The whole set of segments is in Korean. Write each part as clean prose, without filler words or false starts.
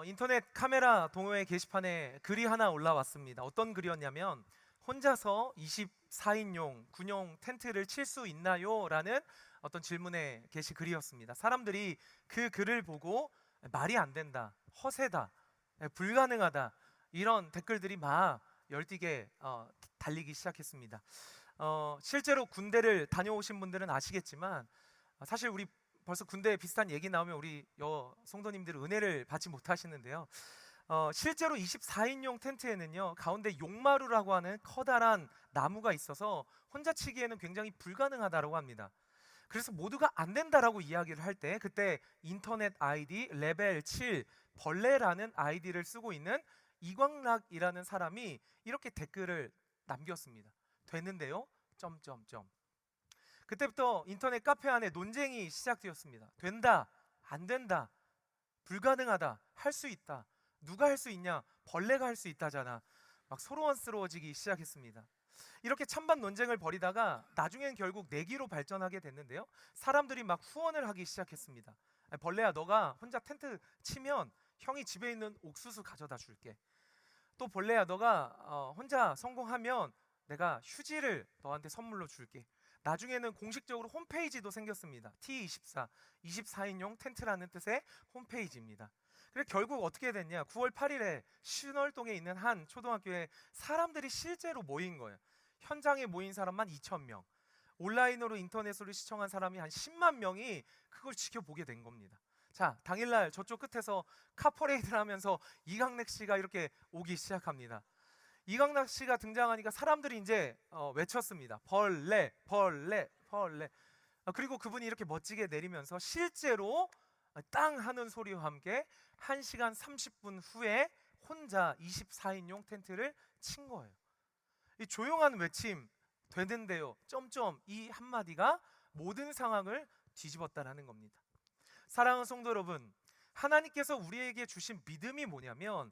인터넷 카메라 동호회 게시판에 글이 하나 올라왔습니다. 어떤 글이었냐면 혼자서 24인용 군용 텐트를 칠 수 있나요? 라는 어떤 질문의 게시 글이었습니다. 사람들이 그 글을 보고 말이 안 된다, 허세다, 불가능하다 이런 댓글들이 막 열띠게 달리기 시작했습니다. 실제로 군대를 다녀오신 분들은 아시겠지만 사실 우리 벌써 군대 비슷한 얘기 나오면 우리 성도님들은 은혜를 받지 못하시는데요. 실제로 24인용 텐트에는요, 가운데 용마루라고 하는 커다란 나무가 있어서 혼자 치기에는 굉장히 불가능하다고 합니다. 그래서 모두가 안 된다라고 이야기를 할 때 그때 인터넷 아이디 레벨 7 벌레라는 아이디를 쓰고 있는 이광락이라는 사람이 이렇게 댓글을 남겼습니다. 됐는데요? 점점점. 그때부터 인터넷 카페 안에 논쟁이 시작되었습니다. 된다, 안 된다, 불가능하다, 할 수 있다. 누가 할 수 있냐? 벌레가 할 수 있다잖아. 막 서러워지기 시작했습니다. 이렇게 찬반 논쟁을 벌이다가 나중엔 결국 내기로 발전하게 됐는데요. 사람들이 막 후원을 하기 시작했습니다. 벌레야, 너가 혼자 텐트 치면 형이 집에 있는 옥수수 가져다 줄게. 또 벌레야, 너가 혼자 성공하면 내가 휴지를 너한테 선물로 줄게. 나중에는 공식적으로 홈페이지도 생겼습니다. T24, 24인용 텐트라는 뜻의 홈페이지입니다. 그래서 결국 어떻게 됐냐? 9월 8일에 신월동에 있는 한 초등학교에 사람들이 실제로 모인 거예요. 현장에 모인 사람만 2,000명, 온라인으로 인터넷으로 시청한 사람이 한 10만 명이 그걸 지켜보게 된 겁니다. 자, 당일날 저쪽 끝에서 카퍼레이드를 하면서 이강락 씨가 이렇게 오기 시작합니다. 이강락 씨가 등장하니까 사람들이 이제 외쳤습니다. 벌레, 벌레, 벌레. 그리고 그분이 이렇게 멋지게 내리면서 실제로 땅 하는 소리와 함께 1시간 30분 후에 혼자 24인용 텐트를 친 거예요. 이 조용한 외침, 되는데요, 점점, 이 한마디가 모든 상황을 뒤집었다라는 겁니다. 사랑하는 성도 여러분, 하나님께서 우리에게 주신 믿음이 뭐냐면,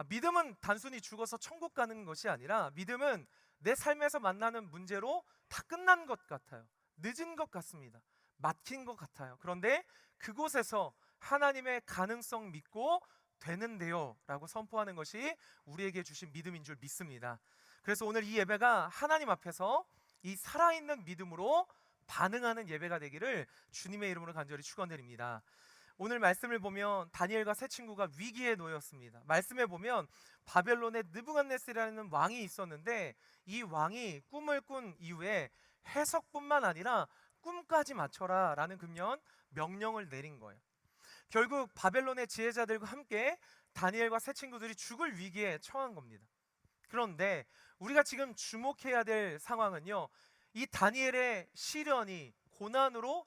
믿음은 단순히 죽어서 천국 가는 것이 아니라 믿음은 내 삶에서 만나는 문제로 다 끝난 것 같아요. 늦은 것 같습니다. 막힌 것 같아요. 그런데 그곳에서 하나님의 가능성 믿고 되는데요 라고 선포하는 것이 우리에게 주신 믿음인 줄 믿습니다. 그래서 오늘 이 예배가 하나님 앞에서 이 살아있는 믿음으로 반응하는 예배가 되기를 주님의 이름으로 간절히 축원드립니다. 오늘 말씀을 보면 다니엘과 세 친구가 위기에 놓였습니다. 말씀에 보면 바벨론의 느부갓네살이라는 왕이 있었는데 이 왕이 꿈을 꾼 이후에 해석뿐만 아니라 꿈까지 맞춰라 라는 명령을 내린 거예요. 결국 바벨론의 지혜자들과 함께 다니엘과 세 친구들이 죽을 위기에 처한 겁니다. 그런데 우리가 지금 주목해야 될 상황은요, 이 다니엘의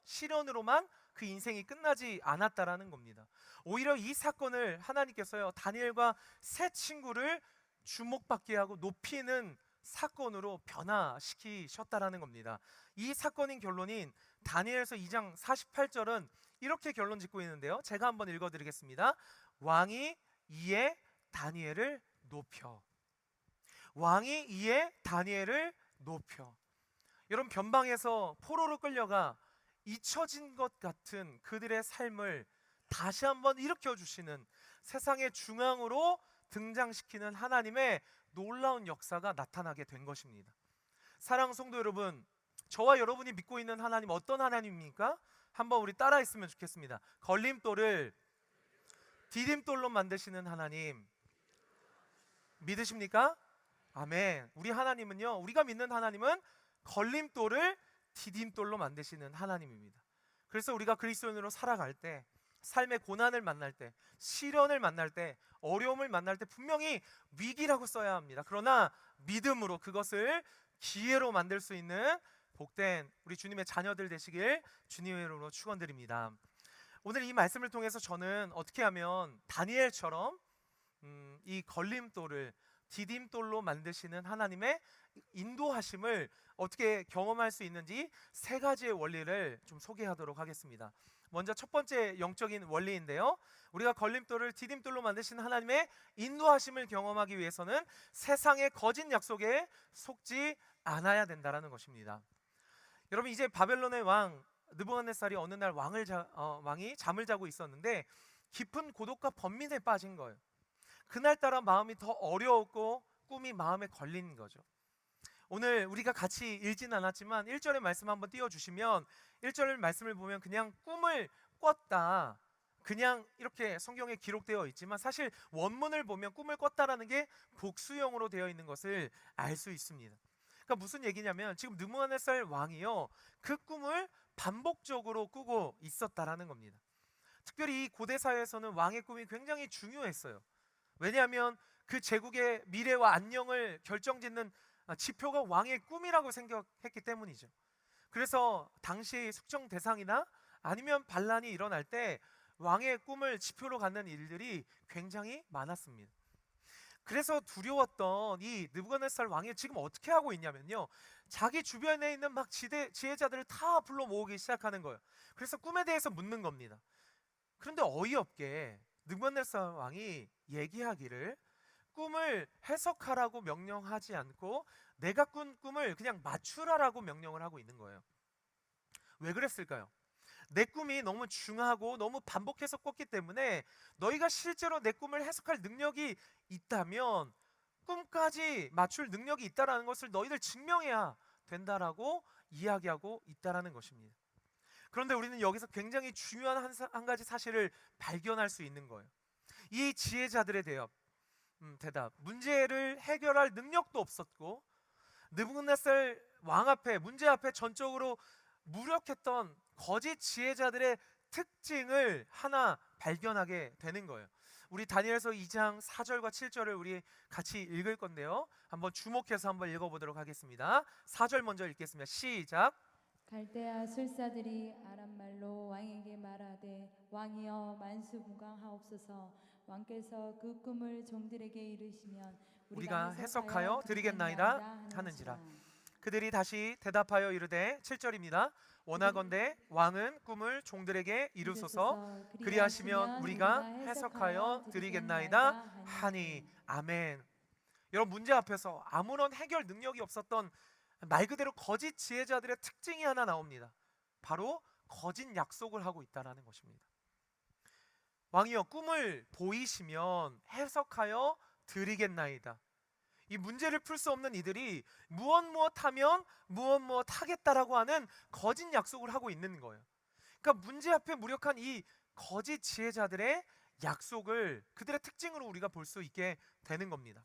시련으로만 그 인생이 끝나지 않았다라는 겁니다. 오히려 이 사건을 하나님께서요, 다니엘과 세 친구를 주목받게 하고 높이는 사건으로 변화시키셨다라는 겁니다. 이 사건인 결론인 다니엘서 2장 48절은 이렇게 결론 짓고 있는데요, 제가 한번 읽어드리겠습니다. 왕이 이에 다니엘을 높여. 왕이 이에 다니엘을 높여. 여러분, 변방에서 포로로 끌려가 잊혀진 것 같은 그들의 삶을 다시 한번 일으켜주시는, 세상의 중앙으로 등장시키는 하나님의 놀라운 역사가 나타나게 된 것입니다. 사랑하는 성도 여러분, 저와 여러분이 믿고 있는 하나님 어떤 하나님입니까? 한번 우리 따라 했으면 좋겠습니다. 걸림돌을 디딤돌로 만드시는 하나님 믿으십니까? 아멘. 우리 하나님은요, 우리가 믿는 하나님은 걸림돌을 디딤돌로 만드시는 하나님입니다. 그래서 우리가 그리스도인으로 살아갈 때, 삶의 고난을 만날 때, 시련을 만날 때, 어려움을 만날 때 분명히 위기라고 써야 합니다. 그러나 믿음으로 그것을 기회로 만들 수 있는 복된 우리 주님의 자녀들 되시길 주님의 이름으로 축원드립니다. 오늘 이 말씀을 통해서 저는 어떻게 하면 다니엘처럼 이 걸림돌을 디딤돌로 만드시는 하나님의 인도하심을 어떻게 경험할 수 있는지 세 가지의 원리를 좀 소개하도록 하겠습니다. 먼저 첫 번째 영적인 원리인데요, 우리가 걸림돌을 디딤돌로 만드시는 하나님의 인도하심을 경험하기 위해서는 세상의 거짓 약속에 속지 않아야 된다는 것입니다. 여러분, 이제 바벨론의 왕 느부갓네살이 어느 날 왕이 잠을 자고 있었는데 깊은 고독과 번민에 빠진 거예요. 그날따라 마음이 더 어려웠고 꿈이 마음에 걸린 거죠. 오늘 우리가 같이 읽지는 않았지만 1절의 말씀 한번 띄워주시면 1절 말씀을 보면 그냥 꿈을 꿨다, 그냥 이렇게 성경에 기록되어 있지만 사실 원문을 보면 꿈을 꿨다라는 게 복수형으로 되어 있는 것을 알 수 있습니다. 그러니까 무슨 얘기냐면 지금 느부갓네살 왕이요, 그 꿈을 반복적으로 꾸고 있었다라는 겁니다. 특별히 이 고대 사회에서는 왕의 꿈이 굉장히 중요했어요. 왜냐하면 그 제국의 미래와 안녕을 결정짓는 지표가 왕의 꿈이라고 생각했기 때문이죠. 그래서 당시 숙청 대상이나 아니면 반란이 일어날 때 왕의 꿈을 지표로 갖는 일들이 굉장히 많았습니다. 그래서 두려웠던 이 느부갓네살 왕이 지금 어떻게 하고 있냐면요, 자기 주변에 있는 막 지혜자들을 다 불러 모으기 시작하는 거예요. 그래서 꿈에 대해서 묻는 겁니다. 그런데 어이없게 느부갓네살 왕이 얘기하기를 꿈을 해석하라고 명령하지 않고 내가 꾼 꿈을 그냥 맞추라라고 명령을 하고 있는 거예요. 왜 그랬을까요? 내 꿈이 너무 중하고 너무 반복해서 꿨기 때문에 너희가 실제로 내 꿈을 해석할 능력이 있다면 꿈까지 맞출 능력이 있다라는 것을 너희들 증명해야 된다라고 이야기하고 있다라는 것입니다. 그런데 우리는 여기서 굉장히 중요한 한 가지 사실을 발견할 수 있는 거예요. 이 지혜자들의 대답, 문제를 해결할 능력도 없었고 느부갓네살 왕 앞에, 문제 앞에 전적으로 무력했던 거짓 지혜자들의 특징을 하나 발견하게 되는 거예요. 우리 다니엘서 2장 4절과 7절을 우리 같이 읽을 건데요, 한번 주목해서 한번 읽어보도록 하겠습니다. 4절 먼저 읽겠습니다. 시작. 갈대아 술사들이 아람말로 왕에게 말하되 왕이여 만수무강하옵소서. 왕께서 그 꿈을 종들에게 이르시면 우리가 해석하여 드리겠나이다 하는지라. 그들이 다시 대답하여 이르되, 7절입니다. 원하건대 왕은 꿈을 종들에게 이루소서. 그리하시면 우리가 해석하여 드리겠나이다 하니. 아멘. 여러분, 문제 앞에서 아무런 해결 능력이 없었던 말 그대로 거짓 지혜자들의 특징이 하나 나옵니다. 바로 거짓 약속을 하고 있다는 것입니다. 왕이여, 꿈을 보이시면 해석하여 드리겠나이다. 이 문제를 풀 수 없는 이들이 무엇하면 무엇 하겠다라고 하는 거짓 약속을 하고 있는 거예요. 그러니까 문제 앞에 무력한 이 거짓 지혜자들의 약속을 그들의 특징으로 우리가 볼 수 있게 되는 겁니다.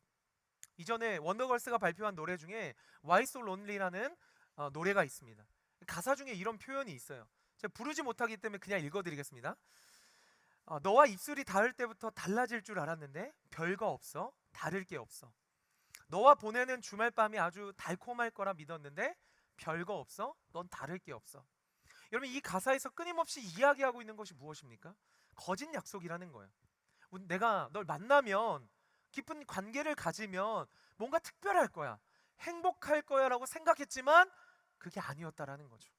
이전에 원더걸스가 발표한 노래 중에 Why So Lonely라는 노래가 있습니다. 가사 중에 이런 표현이 있어요. 제가 부르지 못하기 때문에 그냥 읽어드리겠습니다. 너와 입술이 닿을 때부터 달라질 줄 알았는데 별거 없어, 다를 게 없어. 너와 보내는 주말밤이 아주 달콤할 거라 믿었는데 별거 없어, 넌 다를 게 없어. 여러분, 이 가사에서 끊임없이 이야기하고 있는 것이 무엇입니까? 거짓 약속이라는 거예요. 내가 널 만나면, 깊은 관계를 가지면 뭔가 특별할 거야, 행복할 거야 라고 생각했지만 그게 아니었다라는 거죠.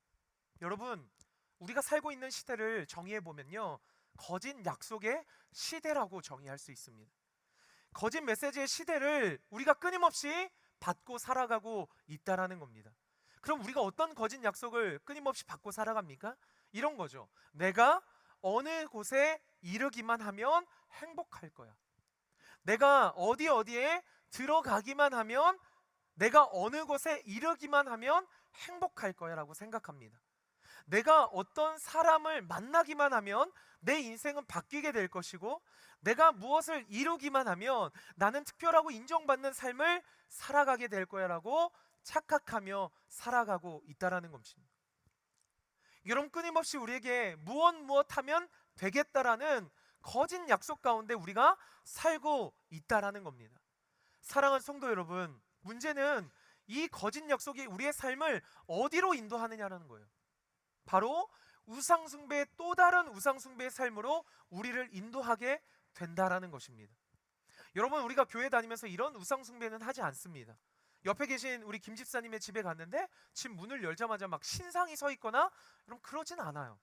여러분, 우리가 살고 있는 시대를 정의해 보면요, 거짓 약속의 시대라고 정의할 수 있습니다. 거짓 메시지의 시대를 우리가 끊임없이 받고 살아가고 있다라는 겁니다. 그럼 우리가 어떤 거짓 약속을 끊임없이 받고 살아갑니까? 이런 거죠. 내가 어느 곳에 이르기만 하면 행복할 거야. 내가 어디에 들어가기만 하면, 내가 어느 곳에 이르기만 하면 행복할 거야 라고 생각합니다. 내가 어떤 사람을 만나기만 하면 내 인생은 바뀌게 될 것이고, 내가 무엇을 이루기만 하면 나는 특별하고 인정받는 삶을 살아가게 될 거야 라고 착각하며 살아가고 있다라는 것입니다. 여러분, 끊임없이 우리에게 무엇 하면 되겠다라는 거짓 약속 가운데 우리가 살고 있다라는 겁니다. 사랑하는 성도 여러분, 문제는 이 거짓 약속이 우리의 삶을 어디로 인도하느냐라는 거예요. 바로 우상숭배의, 또 다른 우상숭배의 삶으로 우리를 인도하게 된다라는 것입니다. 여러분, 우리가 교회 다니면서 이런 우상숭배는 하지 않습니다. 옆에 계신 우리 김 집사님의 집에 갔는데 집 문을 열자마자 막 신상이 서 있거나 여러분, 그러진 않아요.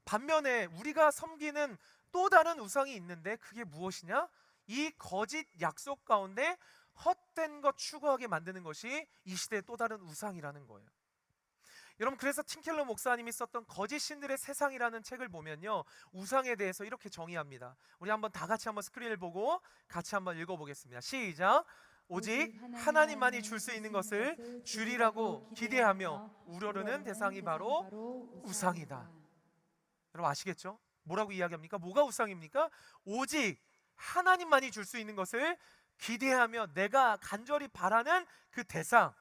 반면에 우리가 섬기는 또 다른 우상이 있는데 그게 무엇이냐? 이 거짓 약속 가운데 헛된 것 추구하게 만드는 것이 이 시대의 또 다른 우상이라는 거예요. 여러분, 그래서 팀켈러 목사님이 썼던 거짓 신들의 세상이라는 책을 보면요, 우상에 대해서 이렇게 정의합니다. 우리 한번 다 같이 한번 스크린을 보고 같이 한번 읽어보겠습니다. 시작. 오직 하나님만이 줄 수 있는 것을 주리라고 기대하며 우려르는 대상이 바로 우상이다. 여러분 아시겠죠? 뭐라고 이야기합니까? 뭐가 우상입니까? 오직 하나님만이 줄 수 있는 것을 기대하며 내가 간절히 바라는 그 대상,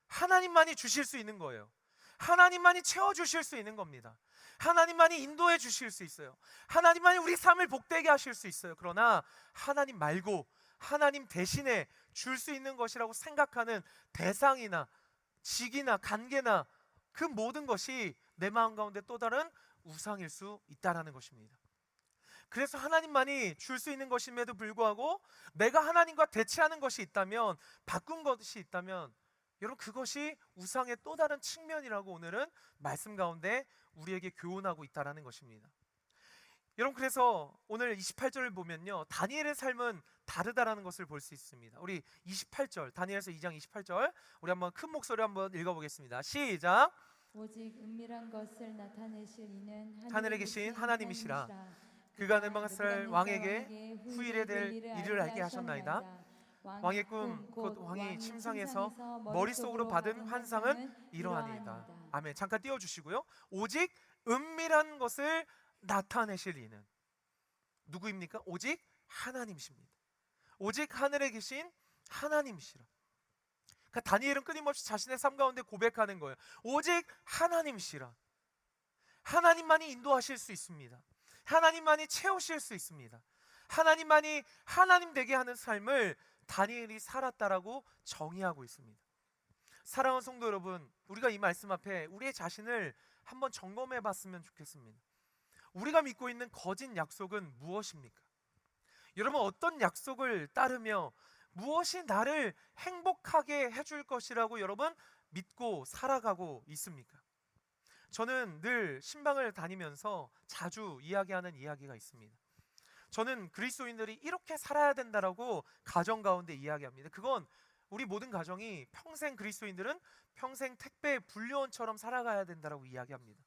하나님만이 주실 수 있는 거예요. 하나님만이 채워주실 수 있는 겁니다. 하나님만이 인도해 주실 수 있어요. 하나님만이 우리 삶을 복되게 하실 수 있어요. 그러나 하나님 말고 하나님 대신에 줄 수 있는 것이라고 생각하는 대상이나 직이나 관계나 그 모든 것이 내 마음 가운데 또 다른 우상일 수 있다는 것입니다. 그래서 하나님만이 줄 수 있는 것임에도 불구하고 내가 하나님과 대치하는 것이 있다면, 바꾼 것이 있다면, 여러분 그것이 우상의 또 다른 측면이라고 오늘은 말씀 가운데 우리에게 교훈하고 있다는 것입니다. 여러분, 그래서 오늘 28절을 보면요, 다니엘의 삶은 다르다라는 것을 볼 수 있습니다. 우리 28절, 다니엘서 2장 28절 우리 한번 큰 목소리로 한번 읽어보겠습니다. 시작. 오직 은밀한 것을 나타내실 이는 하늘에 계신 하나님이시라. 그가 느부갓네살 왕에게 후일에 될 일을 알게 하셨나이다. 왕의 꿈, 곧 왕이 침상에서 머릿속으로 받은 환상은 이러하니이다. 아멘. 잠깐 띄워주시고요. 오직 은밀한 것을 나타내실 이는 누구입니까? 오직 하나님이십니다. 오직 하늘에 계신 하나님이시라. 그러니까 다니엘은 끊임없이 자신의 삶 가운데 고백하는 거예요. 오직 하나님이시라. 하나님만이 인도하실 수 있습니다. 하나님만이 채우실 수 있습니다. 하나님만이 하나님 되게 하는 삶을 다니엘이 살았다라고 정의하고 있습니다. 사랑하는 성도 여러분, 우리가 이 말씀 앞에 우리의 자신을 한번 점검해 봤으면 좋겠습니다. 우리가 믿고 있는 거짓 약속은 무엇입니까? 여러분, 어떤 약속을 따르며 무엇이 나를 행복하게 해줄 것이라고 여러분 믿고 살아가고 있습니까? 저는 늘 신방을 다니면서 자주 이야기하는 이야기가 있습니다. 저는 그리스도인들이 이렇게 살아야 된다라고 가정 가운데 이야기합니다. 그건 우리 모든 가정이 평생, 그리스도인들은 평생 택배 분류원처럼 살아가야 된다라고 이야기합니다.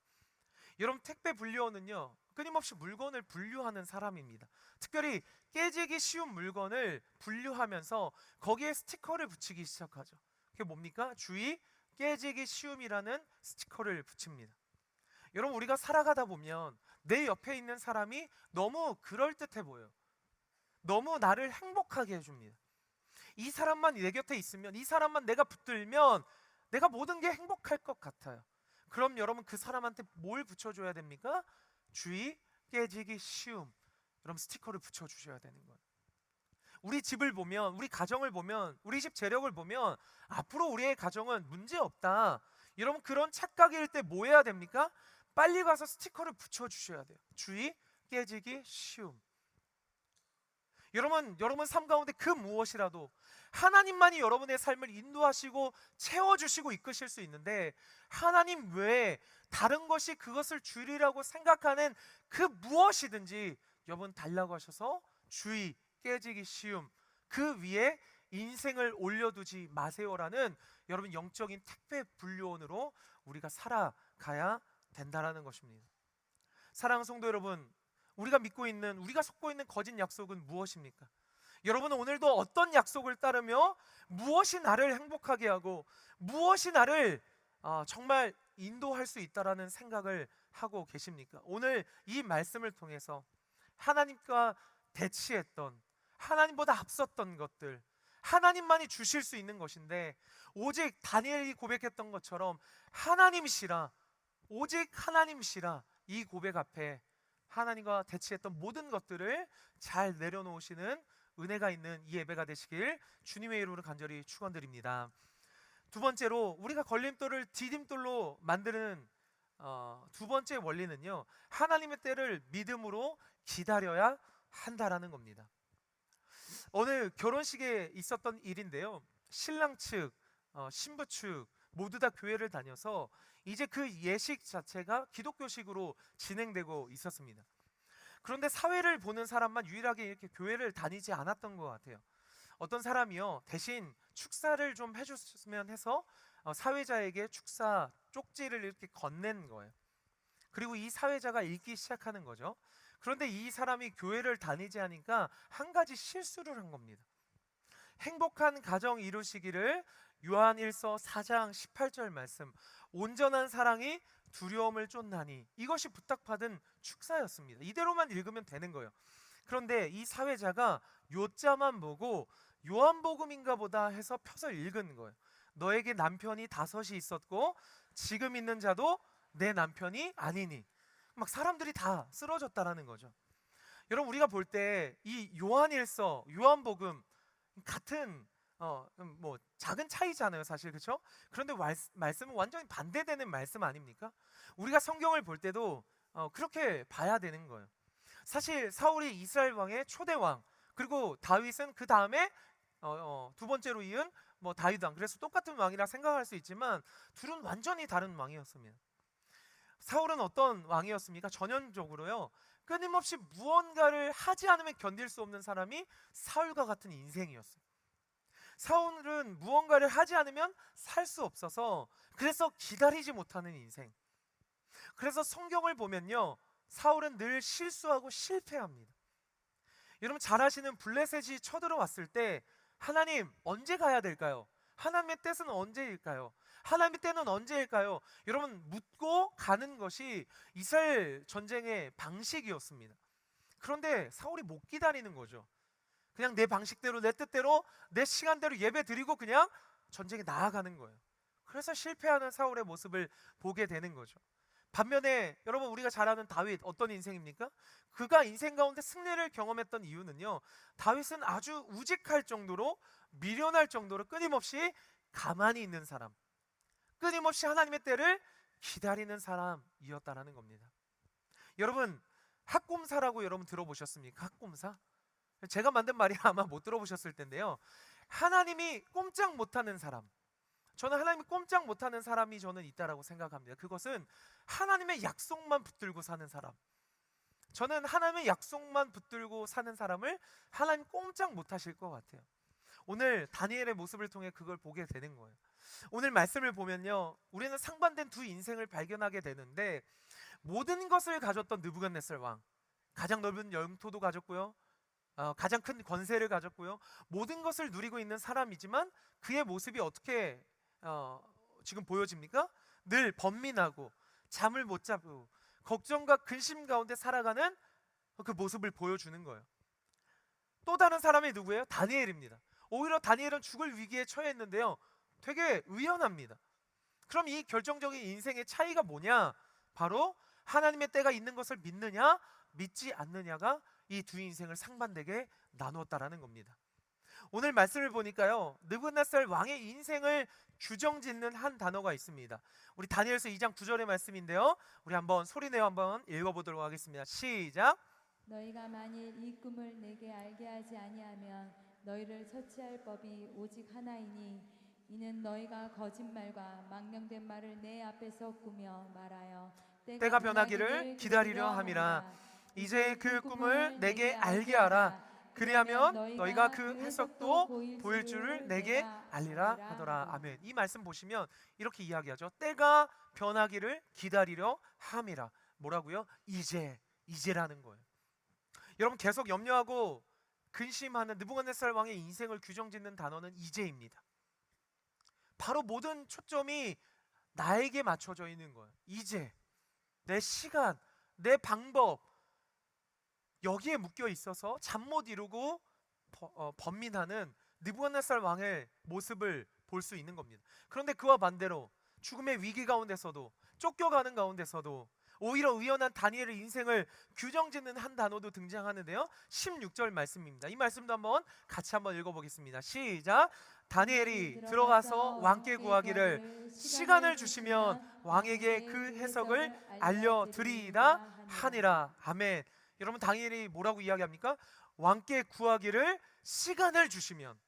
여러분, 택배 분류원은요, 끊임없이 물건을 분류하는 사람입니다. 특별히 깨지기 쉬운 물건을 분류하면서 거기에 스티커를 붙이기 시작하죠. 그게 뭡니까? 주의 깨지기 쉬움이라는 스티커를 붙입니다. 여러분, 우리가 살아가다 보면 내 옆에 있는 사람이 너무 그럴듯해 보여요. 너무 나를 행복하게 해줍니다. 이 사람만 내 곁에 있으면, 이 사람만 내가 붙들면 내가 모든 게 행복할 것 같아요. 그럼 여러분, 그 사람한테 뭘 붙여줘야 됩니까? 주의 깨지기 쉬움. 여러분, 스티커를 붙여주셔야 되는 거예요. 우리 집을 보면, 우리 가정을 보면, 우리 집 재력을 보면 앞으로 우리의 가정은 문제 없다, 여러분 그런 착각일 때 뭐 해야 됩니까? 빨리 가서 스티커를 붙여주셔야 돼요. 주의 깨지기 쉬움. 여러분 삶 가운데 그 무엇이라도 하나님만이 여러분의 삶을 인도하시고 채워주시고 이끄실 수 있는데, 하나님 외에 다른 것이 그것을 주리라고 생각하는 그 무엇이든지 여러분 달라고 하셔서 주의 깨지기 쉬움, 그 위에 인생을 올려두지 마세요라는 여러분 영적인 택배 분류원으로 우리가 살아가야 된다라는 것입니다. 사랑하는 성도 여러분, 우리가 믿고 있는, 우리가 속고 있는 거짓 약속은 무엇입니까? 여러분은 오늘도 어떤 약속을 따르며 무엇이 나를 행복하게 하고 무엇이 나를 정말 인도할 수 있다라는 생각을 하고 계십니까? 오늘 이 말씀을 통해서 하나님과 대치했던, 하나님보다 앞섰던 것들, 하나님만이 주실 수 있는 것인데, 오직 다니엘이 고백했던 것처럼 하나님이시라, 오직 하나님이시라, 이 고백 앞에 하나님과 대치했던 모든 것들을 잘 내려놓으시는 은혜가 있는 이 예배가 되시길 주님의 이름으로 간절히 축원드립니다. 두 번째로, 우리가 걸림돌을 디딤돌로 만드는 두 번째 원리는요, 하나님의 때를 믿음으로 기다려야 한다라는 겁니다. 어느 결혼식에 있었던 일인데요, 신랑 측, 신부 측 모두 다 교회를 다녀서 이제 그 예식 자체가 기독교식으로 진행되고 있었습니다. 그런데 사회를 보는 사람만 유일하게 이렇게 교회를 다니지 않았던 것 같아요. 어떤 사람이요, 대신 축사를 좀 해줬으면 해서 사회자에게 축사 쪽지를 이렇게 건넨 거예요. 그리고 이 사회자가 읽기 시작하는 거죠. 그런데 이 사람이 교회를 다니지 않으니까 한 가지 실수를 한 겁니다. 행복한 가정 이루시기를 요한일서 4장 18절 말씀, 온전한 사랑이 두려움을 쫓나니, 이것이 부탁받은 축사였습니다. 이대로만 읽으면 되는 거예요. 그런데 이 사회자가 요자만 보고 요한복음인가 보다 해서 펴서 읽은 거예요. 너에게 남편이 5이 있었고 지금 있는 자도 내 남편이 아니니. 막 사람들이 다 쓰러졌다라는 거죠. 여러분, 우리가 볼 때 이 요한일서, 요한복음 같은 뭐 작은 차이잖아요, 사실. 그렇죠? 그런데 말씀은 완전히 반대되는 말씀 아닙니까? 우리가 성경을 볼 때도 그렇게 봐야 되는 거예요. 사실 사울이 이스라엘 왕의 초대 왕, 그리고 다윗은 그 다음에 두 번째로 이은 뭐 다윗 왕. 그래서 똑같은 왕이라 생각할 수 있지만 둘은 완전히 다른 왕이었습니다. 사울은 어떤 왕이었습니까? 전형적으로요, 끊임없이 무언가를 하지 않으면 견딜 수 없는 사람이 사울과 같은 인생이었어요. 사울은 무언가를 하지 않으면 살 수 없어서, 그래서 기다리지 못하는 인생. 그래서 성경을 보면요, 사울은 늘 실수하고 실패합니다. 여러분, 잘 아시는 블레셋이 쳐들어왔을 때 하나님 언제 가야 될까요? 하나님의 뜻은 언제일까요? 하나님의 때는 언제일까요? 여러분, 묻고 가는 것이 이스라엘 전쟁의 방식이었습니다. 그런데 사울이 못 기다리는 거죠. 그냥 내 방식대로, 내 뜻대로, 내 시간대로 예배 드리고 그냥 전쟁에 나아가는 거예요. 그래서 실패하는 사울의 모습을 보게 되는 거죠. 반면에 여러분, 우리가 잘 아는 다윗, 어떤 인생입니까? 그가 인생 가운데 승리를 경험했던 이유는요, 다윗은 아주 우직할 정도로, 미련할 정도로 끊임없이 가만히 있는 사람, 끊임없이 하나님의 때를 기다리는 사람이었다라는 겁니다. 여러분, 학곰사라고 여러분 들어보셨습니까? 학곰사? 제가 만든 말이 아마 못 들어보셨을 텐데요, 하나님이 꼼짝 못하는 사람, 저는 하나님이 꼼짝 못하는 사람이 저는 있다라고 생각합니다. 그것은 하나님의 약속만 붙들고 사는 사람. 저는 하나님의 약속만 붙들고 사는 사람을 하나님 꼼짝 못하실 것 같아요. 오늘 다니엘의 모습을 통해 그걸 보게 되는 거예요. 오늘 말씀을 보면요, 우리는 상반된 두 인생을 발견하게 되는데, 모든 것을 가졌던 느부갓네살 왕, 가장 넓은 영토도 가졌고요, 가장 큰 권세를 가졌고요, 모든 것을 누리고 있는 사람이지만 그의 모습이 어떻게 지금 보여집니까? 늘 번민하고 잠을 못 자고 걱정과 근심 가운데 살아가는 그 모습을 보여주는 거예요. 또 다른 사람이 누구예요? 다니엘입니다. 오히려 다니엘은 죽을 위기에 처했는데요, 되게 의연합니다. 그럼 이 결정적인 인생의 차이가 뭐냐? 바로 하나님의 때가 있는 것을 믿느냐 믿지 않느냐가 이 두 인생을 상반되게 나누었다라는 겁니다. 오늘 말씀을 보니까요, 느부갓네살 왕의 인생을 규정짓는 한 단어가 있습니다. 우리 다니엘서 2장 9절의 말씀인데요, 우리 한번 소리내어 한번 읽어보도록 하겠습니다. 시작. 너희가 만일 이 꿈을 내게 알게 하지 아니하면 너희를 처치할 법이 오직 하나이니, 이는 너희가 거짓말과 망령된 말을 내 앞에서 꾸며 말하여 때가 변하기를 기다리려 함이라. 이제 그 꿈을 내게 알게 하라. 그리하면 너희가 그 해석도 보일 줄을 내게 알리라 하더라. 아멘. 이 말씀 보시면 이렇게 이야기하죠. 때가 변하기를 기다리려 함이라. 뭐라고요? 이제라는 거예요. 여러분, 계속 염려하고 근심하는 느부갓네살 왕의 인생을 규정짓는 단어는 이제입니다. 바로 모든 초점이 나에게 맞춰져 있는 거예요. 이제, 내 시간, 내 방법, 여기에 묶여 있어서 잠 못 이루고 번민하는 느부갓네살 왕의 모습을 볼 수 있는 겁니다. 그런데 그와 반대로 죽음의 위기 가운데서도, 쫓겨가는 가운데서도 오히려 의연한 다니엘의 인생을 규정짓는 한 단어도 등장하는데요, 16절 말씀입니다. 이 말씀도 한번 같이 한번 읽어보겠습니다. 시작. 다니엘이 들어가서 왕께 구하기를 시간을 주시면 왕에게 그 해석을 알려드리이다 하니라. 아멘. 여러분, 다니엘이 뭐라고 이야기합니까? 왕께 구하기를 시간을 주시면.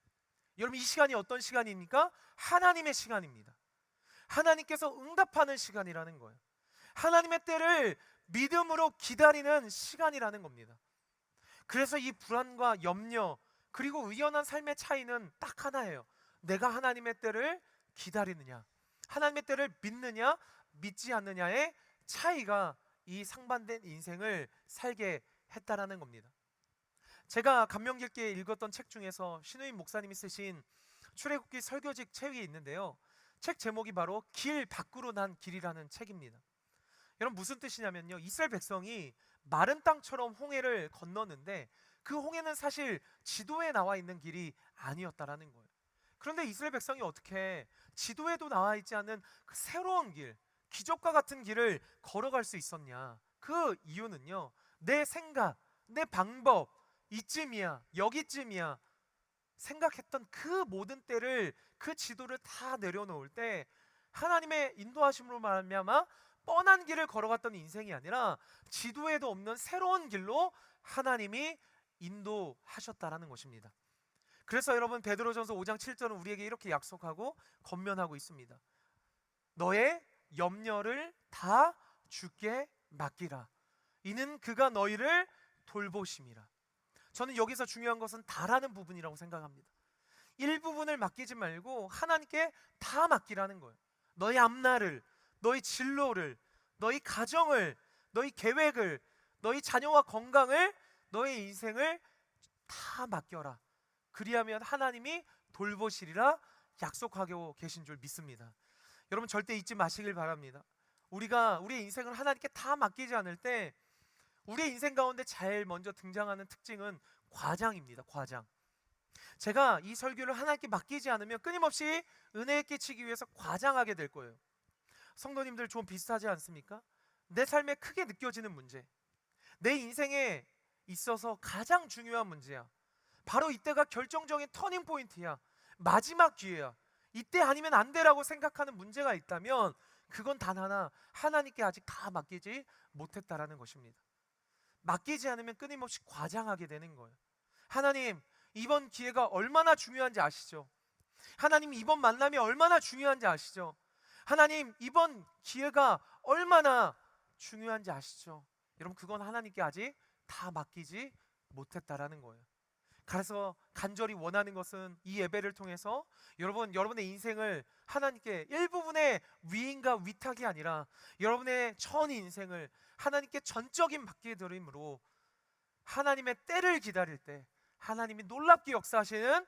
여러분, 이 시간이 어떤 시간입니까? 하나님의 시간입니다. 하나님께서 응답하는 시간이라는 거예요. 하나님의 때를 믿음으로 기다리는 시간이라는 겁니다. 그래서 이 불안과 염려, 그리고 의연한 삶의 차이는 딱 하나예요. 내가 하나님의 때를 기다리느냐, 하나님의 때를 믿느냐 믿지 않느냐의 차이가 이 상반된 인생을 살게 했다라는 겁니다. 제가 감명 깊게 읽었던 책 중에서 신우임 목사님이 쓰신 출애굽기 설교집 책이 있는데요. 책 제목이 바로 길 밖으로 난 길이라는 책입니다. 여러분 무슨 뜻이냐면요, 이스라엘 백성이 마른 땅처럼 홍해를 건넜는데 그 홍해는 사실 지도에 나와 있는 길이 아니었다라는 거예요. 그런데 이스라엘 백성이 어떻게 지도에도 나와 있지 않은 그 새로운 길, 기적과 같은 길을 걸어갈 수 있었냐? 그 이유는요, 내 생각, 내 방법, 이쯤이야, 여기쯤이야 생각했던 그 모든 때를, 그 지도를 다 내려놓을 때 하나님의 인도하심으로 말미암아 뻔한 길을 걸어갔던 인생이 아니라 지도에도 없는 새로운 길로 하나님이 인도하셨다라는 것입니다. 그래서 여러분 베드로전서 5장 7절은 우리에게 이렇게 약속하고 권면하고 있습니다. 너의 염려를 다 주께 맡기라. 이는 그가 너희를 돌보심이라. 저는 여기서 중요한 것은 다라는 부분이라고 생각합니다. 일부분을 맡기지 말고 하나님께 다 맡기라는 거예요. 너의 앞날을, 너의 진로를, 너의 가정을, 너의 계획을, 너의 자녀와 건강을, 너의 인생을 다 맡겨라. 그리하면 하나님이 돌보시리라 약속하고 계신 줄 믿습니다. 여러분 절대 잊지 마시길 바랍니다. 우리가 우리의 인생을 하나님께 다 맡기지 않을 때 우리의 인생 가운데 제일 먼저 등장하는 특징은 과장입니다. 과장. 제가 이 설교를 하나님께 맡기지 않으면 끊임없이 은혜에 끼치기 위해서 과장하게 될 거예요. 성도님들 좀 비슷하지 않습니까? 내 삶에 크게 느껴지는 문제, 내 인생에 있어서 가장 중요한 문제야. 바로 이때가 결정적인 터닝 포인트야. 마지막 기회야. 이때 아니면 안 되라고 생각하는 문제가 있다면 그건 단 하나, 하나님께 아직 다 맡기지 못했다라는 것입니다. 맡기지 않으면 끊임없이 과장하게 되는 거예요. 하나님, 이번 기회가 얼마나 중요한지 아시죠? 하나님, 이번 만남이 얼마나 중요한지 아시죠? 하나님, 이번 기회가 얼마나 중요한지 아시죠? 여러분 그건 하나님께 아직 다 맡기지 못했다라는 거예요. 그래서 간절히 원하는 것은 이 예배를 통해서 여러분의 인생을 하나님께 일부분의 위임과 위탁이 아니라 여러분의 전 인생을 하나님께 전적인 맡기드림으로 하나님의 때를 기다릴 때 하나님이 놀랍게 역사하시는,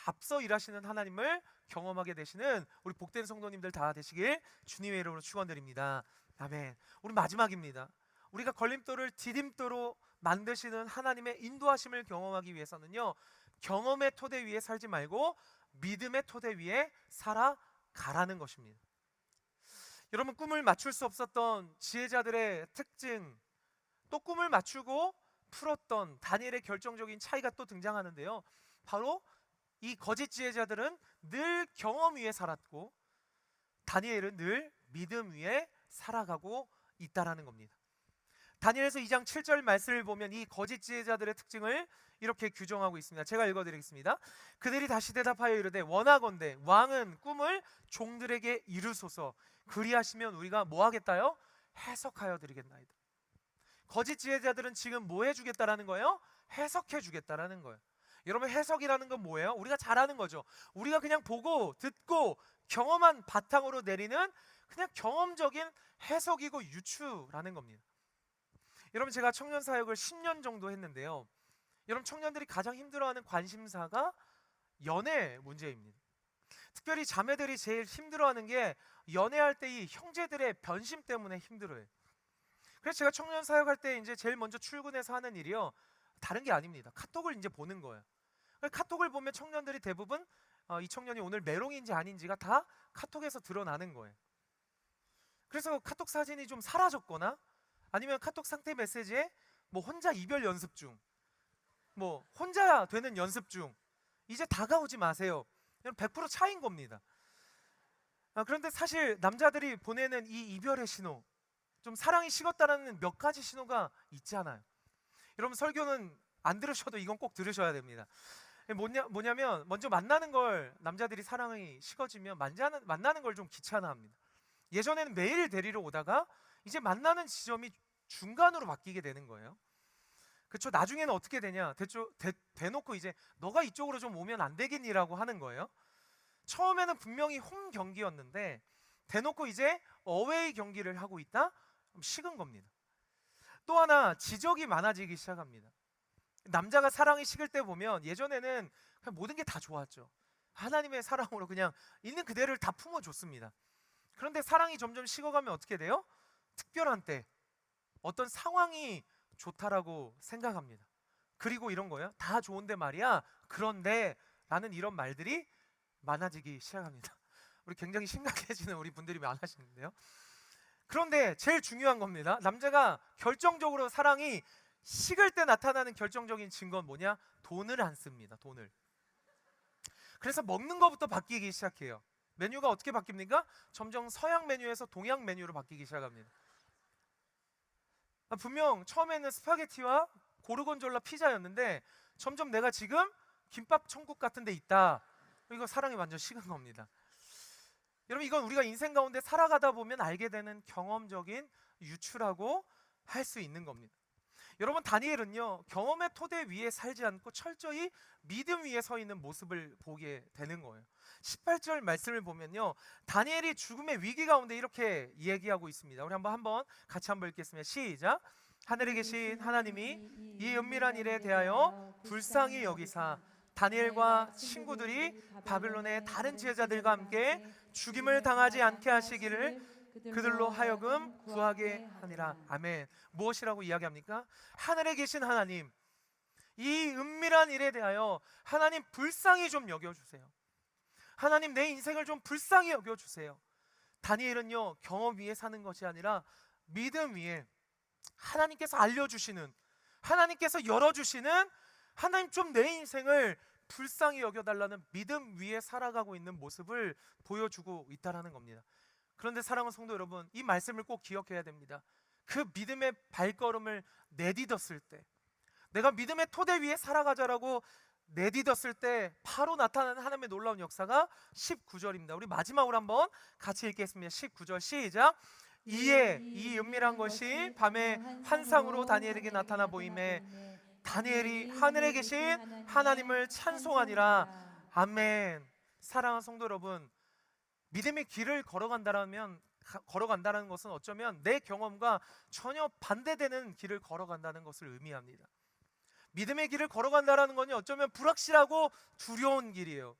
앞서 일하시는 하나님을 경험하게 되시는 우리 복된 성도님들 다 되시길 주님의 이름으로 축원드립니다. 아멘. 우리 마지막입니다. 우리가 걸림돌을 디딤돌로 만드시는 하나님의 인도하심을 경험하기 위해서는요, 경험의 토대 위에 살지 말고 믿음의 토대 위에 살아가라는 것입니다. 여러분 꿈을 맞출 수 없었던 지혜자들의 특징, 또 꿈을 맞추고 풀었던 다니엘의 결정적인 차이가 또 등장하는데요, 바로 이 거짓 지혜자들은 늘 경험 위에 살았고 다니엘은 늘 믿음 위에 살아가고 있다라는 겁니다. 다니엘서 2장 7절 말씀을 보면 이 거짓 지혜자들의 특징을 이렇게 규정하고 있습니다. 제가 읽어드리겠습니다. 그들이 다시 대답하여 이르되 원하건대 왕은 꿈을 종들에게 이루소서. 그리하시면 우리가 뭐 하겠다요? 해석하여 드리겠나이다. 거짓 지혜자들은 지금 뭐 해주겠다라는 거예요? 해석해 주겠다라는 거예요. 여러분 해석이라는 건 뭐예요? 우리가 잘하는 거죠. 우리가 그냥 보고 듣고 경험한 바탕으로 내리는 그냥 경험적인 해석이고 유추라는 겁니다. 여러분 제가 청년 사역을 10년 정도 했는데요, 여러분 청년들이 가장 힘들어하는 관심사가 연애 문제입니다. 특별히 자매들이 제일 힘들어하는 게 연애할 때 이 형제들의 변심 때문에 힘들어요. 그래서 제가 청년 사역할 때 이제 제일 먼저 출근해서 하는 일이요, 다른 게 아닙니다. 카톡을 이제 보는 거예요. 카톡을 보면 청년들이 대부분 이 청년이 오늘 메롱인지 아닌지가 다 카톡에서 드러나는 거예요. 그래서 카톡 사진이 좀 사라졌거나 아니면 카톡 상태 메시지에 뭐 혼자 이별 연습 중, 뭐 혼자 되는 연습 중, 이제 다가오지 마세요. 100% 차이인 겁니다. 그런데 사실 남자들이 보내는 이 이별의 신호, 좀 사랑이 식었다는 몇 가지 신호가 있잖아요. 여러분 설교는 안 들으셔도 이건 꼭 들으셔야 됩니다. 뭐냐면 먼저 만나는 걸, 남자들이 사랑이 식어지면 만나는 걸 좀 귀찮아합니다. 예전에는 매일 데리러 오다가 이제 만나는 지점이 중간으로 바뀌게 되는 거예요. 그렇죠? 나중에는 어떻게 되냐? 대놓고 이제 너가 이쪽으로 좀 오면 안 되겠니라고 하는 거예요. 처음에는 분명히 홈 경기였는데 대놓고 이제 어웨이 경기를 하고 있다? 그럼 식은 겁니다. 또 하나 지적이 많아지기 시작합니다. 남자가 사랑이 식을 때 보면 예전에는 그냥 모든 게 다 좋았죠. 하나님의 사랑으로 그냥 있는 그대로를 다 품어줬습니다. 그런데 사랑이 점점 식어가면 어떻게 돼요? 특별한 때 어떤 상황이 좋다라고 생각합니다. 그리고 이런 거예요. 다 좋은데 말이야. 그런데 라는 이런 말들이 많아지기 시작합니다. 우리 굉장히 심각해지는 우리 분들이 많으시는데요. 그런데 제일 중요한 겁니다. 남자가 결정적으로 사랑이 식을 때 나타나는 결정적인 증거는 뭐냐? 돈을 안 씁니다. 돈을. 그래서 먹는 것부터 바뀌기 시작해요. 메뉴가 어떻게 바뀝니까? 점점 서양 메뉴에서 동양 메뉴로 바뀌기 시작합니다. 분명 처음에는 스파게티와 고르곤졸라 피자였는데 점점 내가 지금 김밥 천국 같은 데 있다. 이거 사랑이 완전 식은 겁니다. 여러분, 이건 우리가 인생 가운데 살아가다 보면 알게 되는 경험적인 유추라고 할 수 있는 겁니다. 여러분, 다니엘은요, 경험의 토대 위에 살지 않고 철저히 믿음 위에 서 있는 모습을 보게 되는 거예요. 18절 말씀을 보면요, 다니엘이 죽음의 위기 가운데 이렇게 얘기하고 있습니다. 우리 한번 같이 한번 읽겠습니다. 시작. 하늘에 계신 하나님이 이 은밀한 일에 대하여 불쌍히 여기사 다니엘과 친구들이 바빌론의 다른 지혜자들과 함께 죽임을 당하지 않게 하시기를 그들로 하여금 구하게 하니라. 아멘. 무엇이라고 이야기합니까? 하늘에 계신 하나님, 이 은밀한 일에 대하여 하나님 불쌍히 좀 여겨주세요. 하나님, 내 인생을 좀 불쌍히 여겨주세요. 다니엘은요, 경험 위에 사는 것이 아니라 믿음 위에 하나님께서 알려주시는, 하나님께서 열어주시는, 하나님 좀 내 인생을 불쌍히 여겨달라는 믿음 위에 살아가고 있는 모습을 보여주고 있다는 겁니다. 그런데 사랑하는 성도 여러분, 이 말씀을 꼭 기억해야 됩니다. 그 믿음의 발걸음을 내딛었을 때, 내가 믿음의 토대 위에 살아가자라고 내딛었을 때 바로 나타나는 하나님의 놀라운 역사가 19절입니다. 우리 마지막으로 한번 같이 읽겠습니다. 19절 시작. 이에 이 은밀한 것이 밤에 환상으로 다니엘에게 나타나 보임에 다니엘이 하늘에 계신 하나님을 찬송하니라. 아멘. 사랑하는 성도 여러분, 믿음의 길을 걸어간다는 것은 어쩌면 내 경험과 전혀 반대되는 길을 걸어간다는 것을 의미합니다. 믿음의 길을 걸어간다는 건 어쩌면 불확실하고 두려운 길이에요.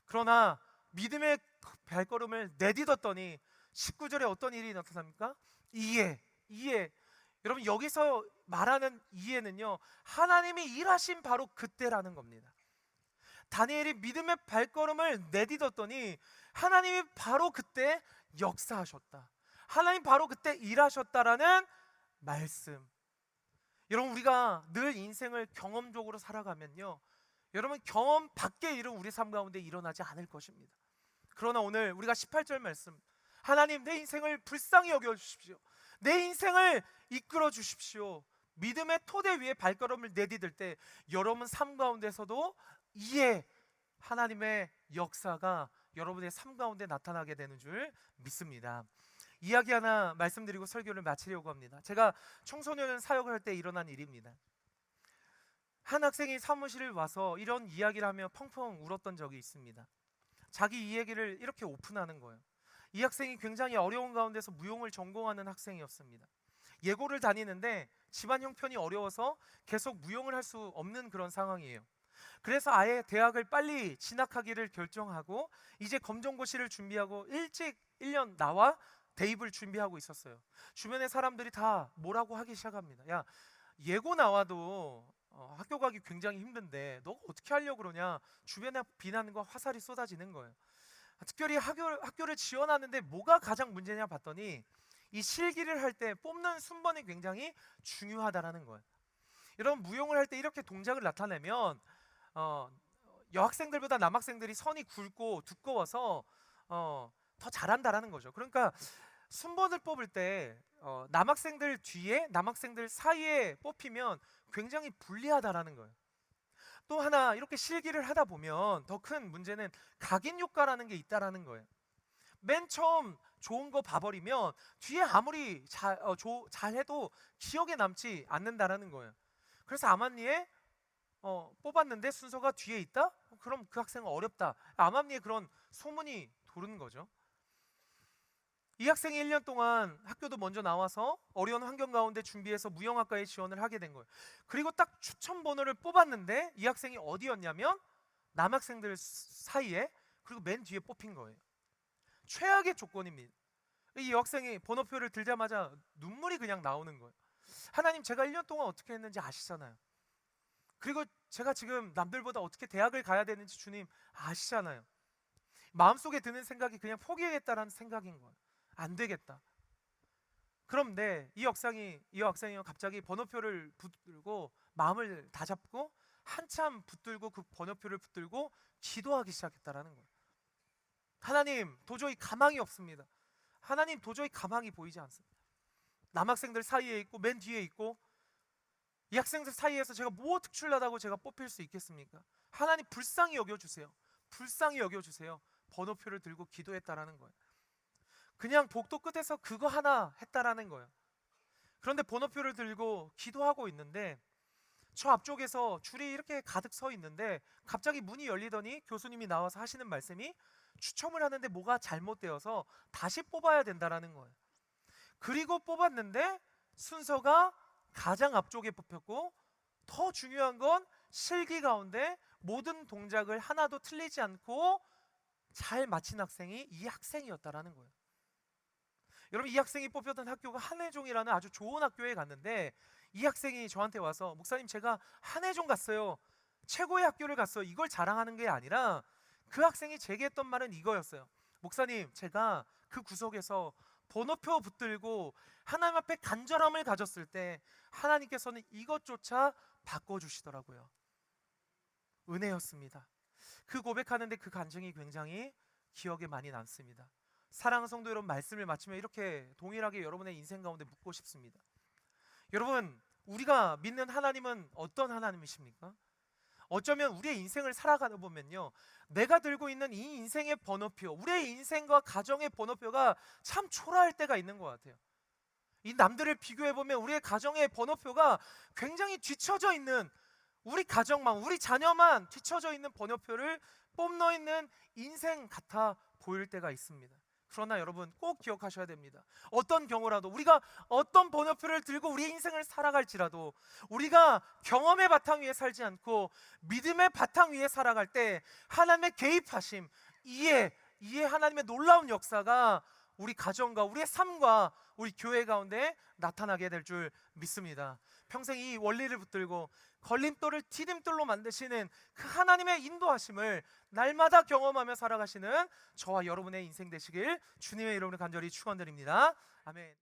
그러나 믿음의 발걸음을 내딛었더니 19절에 어떤 일이 나타납니까? 이해. 여러분, 여기서 말하는 이해는요, 하나님이 일하신 바로 그때라는 겁니다. 다니엘이 믿음의 발걸음을 내딛었더니 하나님이 바로 그때 역사하셨다. 하나님 바로 그때 일하셨다라는 말씀. 여러분, 우리가 늘 인생을 경험적으로 살아가면요, 여러분, 경험 밖의 일은 우리 삶 가운데 일어나지 않을 것입니다. 그러나 오늘 우리가 18절 말씀, 하나님, 내 인생을 불쌍히 여겨주십시오. 내 인생을 이끌어 주십시오. 믿음의 토대 위에 발걸음을 내디딜 때 여러분 삶 가운데서도 이에 하나님의 역사가 여러분의 삶 가운데 나타나게 되는 줄 믿습니다. 이야기 하나 말씀드리고 설교를 마치려고 합니다. 제가 청소년 사역을 할 때 일어난 일입니다. 한 학생이 사무실을 와서 이런 이야기를 하며 펑펑 울었던 적이 있습니다. 자기 이야기를 이렇게 오픈하는 거예요. 이 학생이 굉장히 어려운 가운데서 무용을 전공하는 학생이었습니다. 예고를 다니는데 집안 형편이 어려워서 계속 무용을 할 수 없는 그런 상황이에요. 그래서 아예 대학을 빨리 진학하기를 결정하고 이제 검정고시를 준비하고 일찍 1년 나와 대입을 준비하고 있었어요. 주변의 사람들이 다 뭐라고 하기 시작합니다. 야, 예고 나와도 학교 가기 굉장히 힘든데 너 어떻게 하려고 그러냐. 주변에 비난과 화살이 쏟아지는 거예요. 특별히 학교를 지원하는데 뭐가 가장 문제냐 봤더니 이 실기를 할 때 뽑는 순번이 굉장히 중요하다라는 거예요. 여러분, 무용을 할 때 이렇게 동작을 나타내면 여학생들보다 남학생들이 선이 굵고 두꺼워서 더 잘한다라는 거죠. 그러니까 순번을 뽑을 때 남학생들 뒤에 남학생들 사이에 뽑히면 굉장히 불리하다라는 거예요. 또 하나, 이렇게 실기를 하다 보면 더 큰 문제는 각인 효과라는 게 있다라는 거예요. 맨 처음 좋은 거 봐버리면 뒤에 아무리 잘해도 기억에 남지 않는다라는 거예요. 그래서 암암리에 뽑았는데 순서가 뒤에 있다? 그럼 그 학생은 어렵다. 암암리에 그런 소문이 도는 거죠. 이 학생이 1년 동안 학교도 먼저 나와서 어려운 환경 가운데 준비해서 무용학과에 지원을 하게 된 거예요. 그리고 딱 추천 번호를 뽑았는데 이 학생이 어디였냐면 남학생들 사이에, 그리고 맨 뒤에 뽑힌 거예요. 최악의 조건입니다. 이 여학생이 번호표를 들자마자 눈물이 그냥 나오는 거예요. 하나님, 제가 1년 동안 어떻게 했는지 아시잖아요. 그리고 제가 지금 남들보다 어떻게 대학을 가야 되는지 주님 아시잖아요. 마음속에 드는 생각이 그냥 포기하겠다라는 생각인 거예요. 안 되겠다. 그런데 이 여학생이 갑자기 번호표를 붙들고 마음을 다잡고 한참 붙들고 그 번호표를 붙들고 기도하기 시작했다라는 거예요. 하나님, 도저히 가망이 없습니다. 하나님, 도저히 가망이 보이지 않습니다. 남학생들 사이에 있고 맨 뒤에 있고 이 학생들 사이에서 제가 뭐 특출나다고 제가 뽑힐 수 있겠습니까? 하나님, 불쌍히 여겨주세요. 불쌍히 여겨주세요. 번호표를 들고 기도했다라는 거예요. 그냥 복도 끝에서 그거 하나 했다라는 거예요. 그런데 번호표를 들고 기도하고 있는데 저 앞쪽에서 줄이 이렇게 가득 서 있는데 갑자기 문이 열리더니 교수님이 나와서 하시는 말씀이 추첨을 하는데 뭐가 잘못되어서 다시 뽑아야 된다라는 거예요. 그리고 뽑았는데 순서가 가장 앞쪽에 뽑혔고, 더 중요한 건 실기 가운데 모든 동작을 하나도 틀리지 않고 잘 마친 학생이 이 학생이었다라는 거예요. 여러분, 이 학생이 뽑혔던 학교가 한혜종이라는 아주 좋은 학교에 갔는데 이 학생이 저한테 와서, 목사님, 제가 한혜종 갔어요. 최고의 학교를 갔어요. 이걸 자랑하는 게 아니라 그 학생이 제게 했던 말은 이거였어요. 목사님, 제가 그 구석에서 번호표 붙들고 하나님 앞에 간절함을 가졌을 때 하나님께서는 이것조차 바꿔주시더라고요. 은혜였습니다. 그 고백하는데 그 간증이 굉장히 기억에 많이 남습니다. 사랑하는 성도 여러분, 말씀을 마치며 이렇게 동일하게 여러분의 인생 가운데 묻고 싶습니다. 여러분, 우리가 믿는 하나님은 어떤 하나님이십니까? 어쩌면 우리의 인생을 살아가다 보면요, 내가 들고 있는 이 인생의 번호표, 우리의 인생과 가정의 번호표가 참 초라할 때가 있는 것 같아요. 이 남들을 비교해보면 우리의 가정의 번호표가 굉장히 뒤처져 있는, 우리 가정만, 우리 자녀만 뒤처져 있는 번호표를 뽐넣어 있는 인생 같아 보일 때가 있습니다. 그러나 여러분, 꼭 기억하셔야 됩니다. 어떤 경우라도, 우리가 어떤 번호표를 들고 우리 인생을 살아갈지라도 우리가 경험의 바탕 위에 살지 않고 믿음의 바탕 위에 살아갈 때 하나님의 개입하심, 이해 하나님의 놀라운 역사가 우리 가정과 우리의 삶과 우리 교회 가운데 나타나게 될 줄 믿습니다. 평생 이 원리를 붙들고 걸림돌을 디딤돌로 만드시는 그 하나님의 인도하심을 날마다 경험하며 살아가시는 저와 여러분의 인생 되시길 주님의 이름으로 간절히 축원드립니다. 아멘.